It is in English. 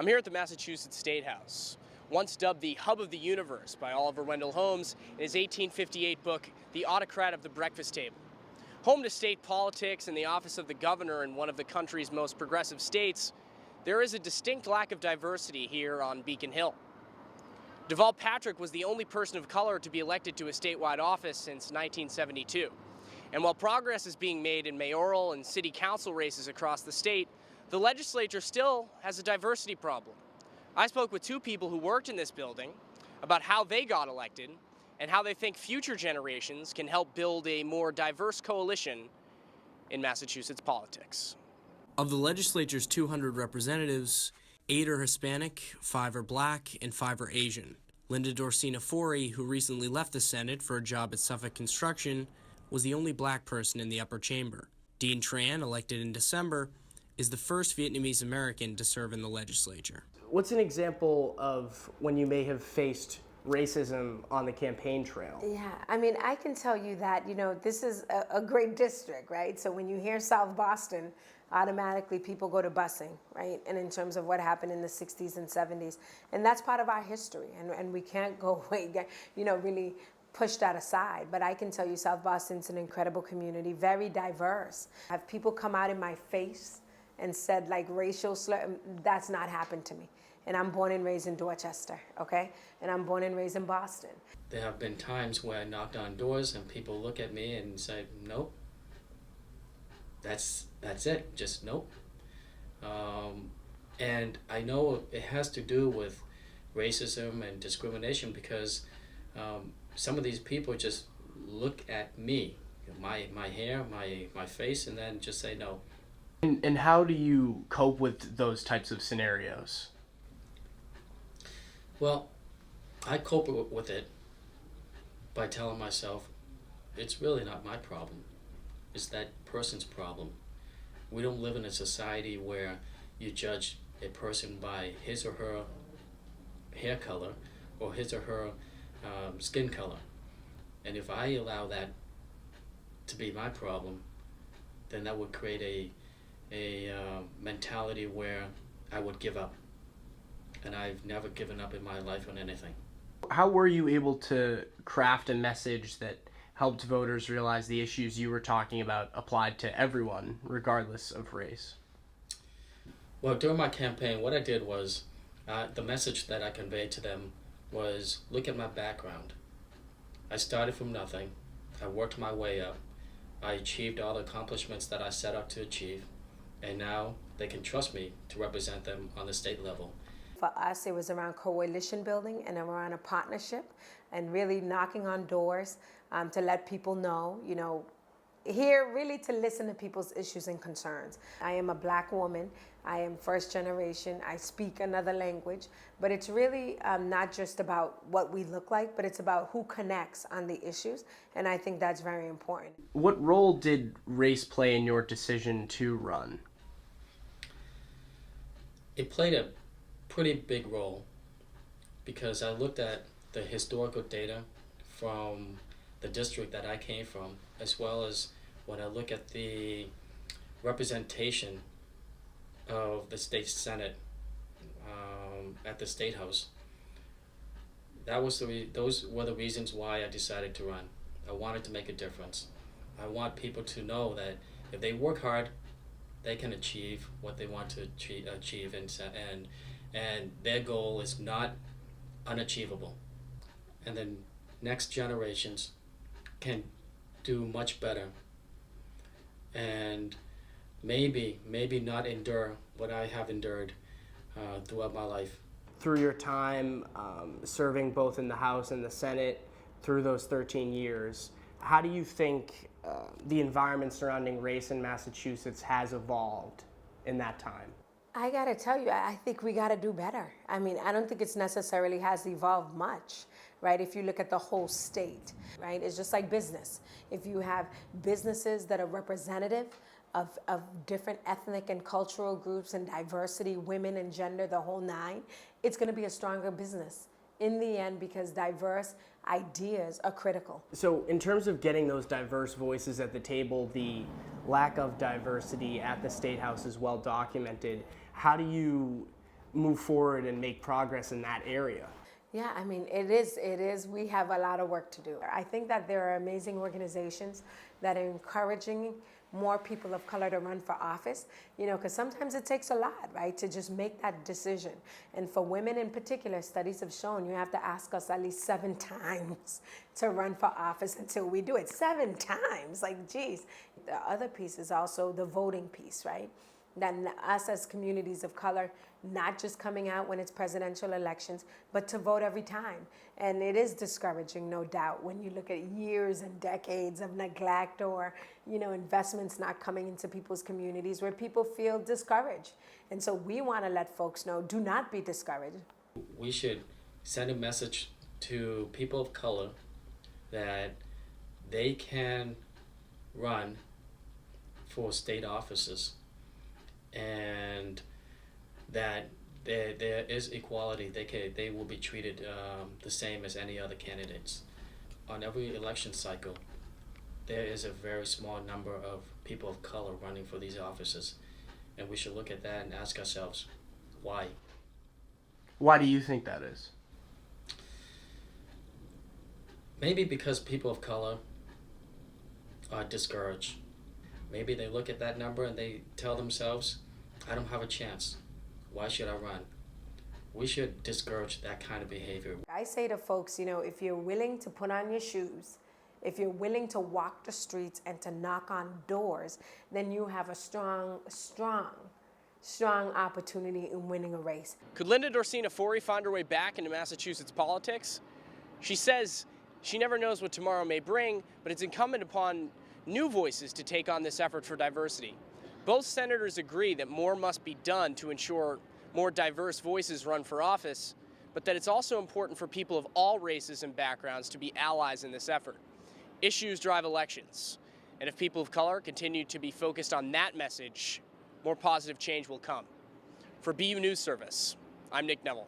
I'm here at the Massachusetts Statehouse, once dubbed the hub of the universe by Oliver Wendell Holmes in his 1858 book, The Autocrat of the Breakfast Table. Home to state politics and the office of the governor in one of the country's most progressive states, there is a distinct lack of diversity here on Beacon Hill. Deval Patrick was the only person of color to be elected to a statewide office since 1972. And while progress is being made in mayoral and city council races across the state, the legislature still has a diversity problem. I spoke with two people who worked in this building about how they got elected and how they think future generations can help build a more diverse coalition in Massachusetts politics. Of the legislature's 200 representatives, 8 are Hispanic, 5 are Black, and 5 are Asian. Linda Dorcena Forry, who recently left the Senate for a job at Suffolk Construction, was the only Black person in the upper chamber. Dean Tran, elected in December, is the first Vietnamese American to serve in the legislature. What's an example of when you may have faced racism on the campaign trail? Yeah, I mean, I can tell you that, this is a great district, right? So when you hear South Boston, automatically people go to busing, right? And in terms of what happened in the 60s and 70s. And that's part of our history, and we can't go away, really push that aside. But I can tell you South Boston's an incredible community, very diverse. Have people come out in my face and said like racial slur, that's not happened to me. And I'm born and raised in Dorchester, okay? And I'm born and raised in Boston. There have been times where I knocked on doors and people look at me and say, nope, that's it, just nope. And I know it has to do with racism and discrimination because some of these people just look at me, my hair, my face, and then just say no. And how do you cope with those types of scenarios? Well, I cope with it by telling myself, it's really not my problem. It's that person's problem. We don't live in a society where you judge a person by his or her hair color or his or her skin color. And if I allow that to be my problem, then that would create a mentality where I would give up. And I've never given up in my life on anything. How were you able to craft a message that helped voters realize the issues you were talking about applied to everyone, regardless of race? Well, during my campaign, what I did was, the message that I conveyed to them was, look at my background. I started from nothing. I worked my way up. I achieved all the accomplishments that I set out to achieve. And now they can trust me to represent them on the state level. For us, it was around coalition building and around a partnership and really knocking on doors to let people know, here really to listen to people's issues and concerns. I am a Black woman. I am first generation. I speak another language. But it's really not just about what we look like, but it's about who connects on the issues. And I think that's very important. What role did race play in your decision to run? It played a pretty big role because I looked at the historical data from the district that I came from, as well as when I look at the representation of the state senate at the Statehouse. Those were the reasons why I decided to run. I wanted to make a difference. I want people to know that if they work hard, they can achieve what they want to achieve, and their goal is not unachievable. And then next generations can do much better and maybe not endure what I have endured throughout my life. Through your time serving both in the House and the Senate through those 13 years, how do you think the environment surrounding race in Massachusetts has evolved in that time? I gotta tell you, I think we gotta do better. I mean, I don't think it's necessarily has evolved much, right? If you look at the whole state, right? It's just like business. If you have businesses that are representative of different ethnic and cultural groups and diversity, women and gender, the whole nine, it's gonna be a stronger business in the end because diverse ideas are critical. So in terms of getting those diverse voices at the table, the lack of diversity at the Statehouse is well documented. How do you move forward and make progress in that area? Yeah, I mean, it is. We have a lot of work to do. I think that there are amazing organizations that are encouraging more people of color to run for office, because sometimes it takes a lot, right, to just make that decision. And for women in particular, studies have shown you have to ask us at least 7 times to run for office until we do it. 7 times, like, geez. The other piece is also the voting piece, right? That us as communities of color, not just coming out when it's presidential elections, but to vote every time. And it is discouraging, no doubt, when you look at years and decades of neglect or, investments not coming into people's communities where people feel discouraged. And so we want to let folks know, do not be discouraged. We should send a message to people of color that they can run for state offices, and that there is equality. They will be treated the same as any other candidates. On every election cycle, there is a very small number of people of color running for these offices, and we should look at that and ask ourselves, why? Why do you think that is? Maybe because people of color are discouraged. Maybe they look at that number and they tell themselves, I don't have a chance. Why should I run? We should discourage that kind of behavior. I say to folks, if you're willing to put on your shoes, if you're willing to walk the streets and to knock on doors, then you have a strong opportunity in winning a race. Could Linda Dorcena Forry find her way back into Massachusetts politics? She says she never knows what tomorrow may bring, but it's incumbent upon new voices to take on this effort for diversity. Both senators agree that more must be done to ensure more diverse voices run for office, but that it's also important for people of all races and backgrounds to be allies in this effort. Issues drive elections, and if people of color continue to be focused on that message, more positive change will come. For BU News Service, I'm Nick Neville.